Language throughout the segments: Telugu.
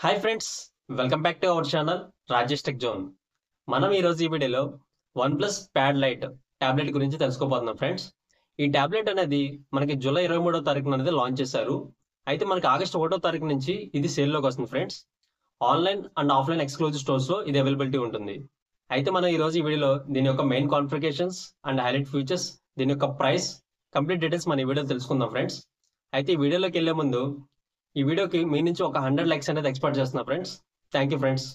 Hi friends, welcome back to our channel Rajesh tech zone. మనం ఈరోజు ఈ వీడియోలో OnePlus Pad Lite టాబ్లెట్ గురించి తెలుసుకోబోతున్నాం ఫ్రెండ్స్. ఈ టాబ్లెట్ అనేది మనకి జూలై 23వ తారీఖున అనేది లాంచ్ చేశారు. అయితే మనకి ఆగస్ట్ 1వ తారీఖు నుంచి ఇది సేల్లోకి వస్తుంది friends. Online and offline exclusive స్టోర్స్లో ఇది అవైలబిలిటీ ఉంటుంది. అయితే మనం ఈరోజు ఈ వీడియోలో దీని యొక్క main configurations and highlight features, దీని యొక్క ప్రైస్, కంప్లీట్ డీటెయిల్స్ మన ఈ వీడియోలో తెలుసుకుందాం ఫ్రెండ్స్. అయితే ఈ వీడియోలోకి వెళ్ళే ముందు ఈ వీడియోకి మీ నుంచి ఒక 100 లైక్స్ అనేది ఎక్స్పెక్ట్ చేస్తున్నా friends. Thank you friends.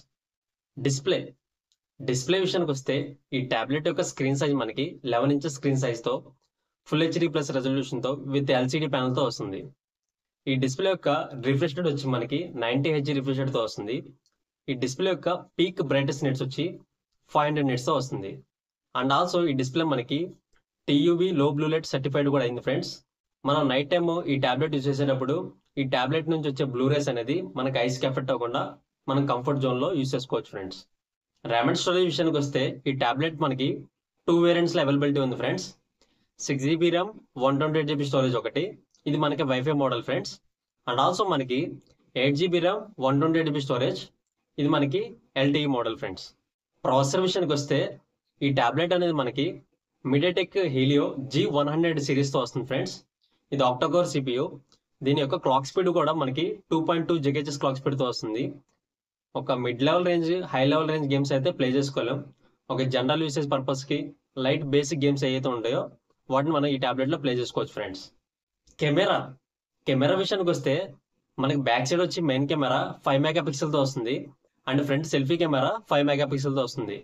Display విషయానికి వస్తే ఈ టాబ్లెట్ యొక్క స్క్రీన్ సైజ్ మనకి 11 ఇంచెస్ స్క్రీన్ సైజ్తో ఫుల్ హెచ్డి ప్లస్ రెజల్యూషన్తో విత్ ఎల్సిడి ప్యానల్తో వస్తుంది. ఈ డిస్ప్లే యొక్క రిఫ్రెష్ రేట్ వచ్చి మనకి 90 హెచ్ రిఫ్రెష్ రేట్తో వస్తుంది. ఈ డిస్ప్లే యొక్క పీక్ బ్రైట్నెస్ నిట్స్ వచ్చి 500 నిట్స్తో వస్తుంది. అండ్ ఆల్సో ఈ డిస్ప్లే మనకి TUV లో బ్లూ లైట్ సర్టిఫైడ్ కూడా అయింది ఫ్రెండ్స్. మనం నైట్ టైమ్ ఈ టాబ్లెట్ యూజ్ చేసేటప్పుడు ఈ టాబ్లెట్ నుంచి వచ్చే బ్లూ రేస్ అనేది మనకి ఐస్కి ఎఫెక్ట్ అవ్వకుండా మనం కంఫర్ట్ జోన్లో యూజ్ చేసుకోవచ్చు ఫ్రెండ్స్. ర్యామ్ అండ్ స్టోరేజ్ విషయానికి వస్తే ఈ టాబ్లెట్ మనకి 2 వేరియంట్స్లో అవైలబిలిటీ ఉంది friends. 6GB RAM 128GB storage ఒకటి, ఇది మనకి wifi model friends. And also మనకి 8GB ర్యామ్ 128GB స్టోరేజ్, ఇది మనకి LTE మోడల్ ఫ్రెండ్స్. ప్రాసెసర్ విషయానికి వస్తే ఈ టాబ్లెట్ అనేది మనకి MediaTek Helio G100 సిరీస్తో వస్తుంది ఫ్రెండ్స్. ఇది ఆక్టాకోర్ CPU. దీని యొక్క క్లాక్ స్పీడ్ కూడా మనకి 2.2 GHz క్లాక్ స్పీడ్తో వస్తుంది. ఒక mid level range, high level range games అయితే ప్లే చేసుకోలేం. ఒక జనరల్ యూసేజ్ పర్పస్కి లైట్ బేసిక్ గేమ్స్ ఏవైతే ఉంటాయో వాటిని మనం ఈ టాబ్లెట్లో ప్లే చేసుకోవచ్చు ఫ్రెండ్స్. కెమెరా విషయానికి వస్తే మనకి బ్యాక్ సైడ్ వచ్చి మెయిన్ కెమెరా 5 మెగాపిక్సెల్తో వస్తుంది. అండ్ ఫ్రంట్ సెల్ఫీ కెమెరా 5 మెగాపిక్సెల్తో వస్తుంది.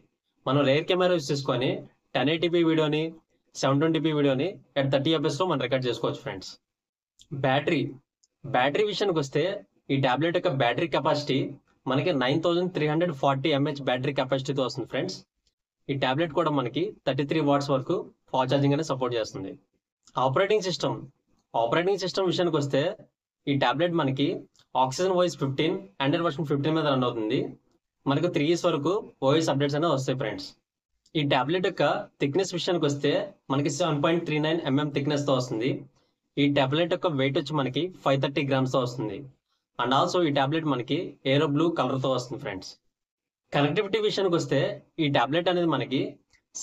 మనం రేర్ కెమెరా యూస్ చేసుకొని 1080p వీడియోని, 720p వీడియోని at 30 fps మనం రికార్డ్ చేసుకోవచ్చు ఫ్రెండ్స్. బ్యాటరీ విషయానికి వస్తే ఈ టాబ్లెట్ యొక్క బ్యాటరీ కెపాసిటీ మనకి 9340 mAh బ్యాటరీ కెపాసిటీతో వస్తుంది ఫ్రెండ్స్. ఈ టాబ్లెట్ కూడా మనకి 33 వాట్స్ వరకు ఫాస్ట్ ఛార్జింగ్ అనేది సపోర్ట్ చేస్తుంది. ఆపరేటింగ్ సిస్టమ్ విషయానికి వస్తే ఈ టాబ్లెట్ మనకి ఆక్సిజన్ OS 15 ఆండ్రాయిడ్ వర్షన్ 15 మీద రన్ అవుతుంది. మనకు 3 years వరకు OS అప్డేట్స్ అనేవి వస్తాయి ఫ్రెండ్స్. ఈ టాబ్లెట్ యొక్క థిక్నెస్ విషయానికి వస్తే మనకి 7.39 mm థిక్నెస్తో వస్తుంది. ఈ టాబ్లెట్ యొక్క వెయిట్ వచ్చి మనకి 530 గ్రామ్స్తో వస్తుంది. అండ్ ఆల్సో ఈ టాబ్లెట్ మనకి ఏరో బ్లూ కలర్తో వస్తుంది ఫ్రెండ్స్. కనెక్టివిటీ విషయానికి వస్తే ఈ టాబ్లెట్ అనేది మనకి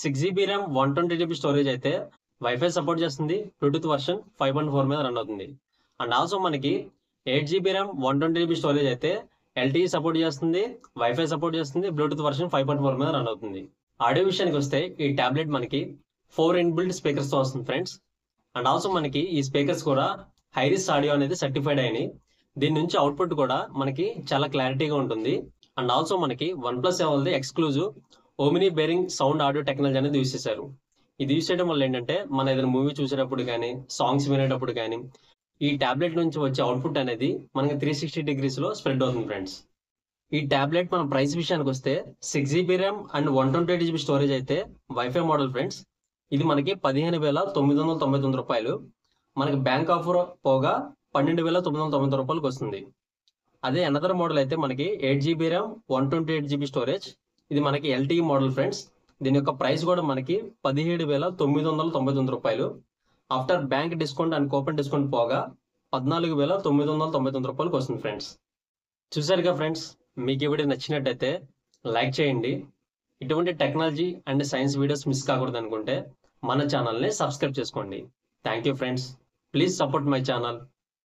6GB ర్యామ్ 128GB స్టోరేజ్ అయితే వైఫై సపోర్ట్ చేస్తుంది. బ్లూటూత్ వర్షన్ 5.4 మీద రన్ అవుతుంది. అండ్ ఆల్సో మనకి 8GB ర్యామ్ 128GB స్టోరేజ్ అయితే LTE సపోర్ట్ చేస్తుంది, వైఫై సపోర్ట్ చేస్తుంది, బ్లూటూత్ వర్షన్ 5.4 మీద రన్ అవుతుంది. ఆడియో విషయానికి వస్తే ఈ టాబ్లెట్ మనకి 4 ఇన్బిల్ట్ స్పీకర్స్తో వస్తుంది ఫ్రెండ్స్. అండ్ ఆల్సో మనకి ఈ స్పీకర్స్ కూడా హైరిస్ ఆడియో అనేది సర్టిఫైడ్ అయినాయి. దీని నుంచి అవుట్పుట్ కూడా మనకి చాలా క్లారిటీగా ఉంటుంది. అండ్ ఆల్సో మనకి OnePlus వాళ్ళది exclusive omni bearing sound audio technology అనేది యూస్ చేశారు. ఇది యూస్ చేయడం వల్ల ఏంటంటే మన ఏదైనా మూవీ చూసేటప్పుడు కానీ, సాంగ్స్ వినేటప్పుడు కానీ ఈ టాబ్లెట్ నుంచి వచ్చే అవుట్పుట్ అనేది మనకి 360 degreesలో స్ప్రెడ్ అవుతుంది ఫ్రెండ్స్. ఈ టాబ్లెట్ మన ప్రైస్ విషయానికి వస్తే 6GB RAM and 128GB storage అయితే వైఫై మోడల్ ఫ్రెండ్స్. ఇది మనకి 15,999 రూపాయలు. మనకి బ్యాంక్ ఆఫర్ పోగా 12,999 రూపాయలకు వస్తుంది. అదే అనదర్ మోడల్ అయితే మనకి 8GB ర్యామ్ 128GB స్టోరేజ్, ఇది మనకి LTE మోడల్ ఫ్రెండ్స్. దీని యొక్క ప్రైస్ కూడా మనకి 17,999 రూపాయలు. After bank discount and coupon discount పోగా 14,999 రూపాయలకు వస్తుంది ఫ్రెండ్స్. చూసారుగా ఫ్రెండ్స్, మీకు ఈ వీడియో నచ్చినట్టయితే లైక్ చేయండి. ఇటువంటి technology and science videos miss కాకూడదు అనుకుంటే మన ఛానల్ని సబ్స్క్రైబ్ చేసుకోండి. Thank you friends. Please support my channel.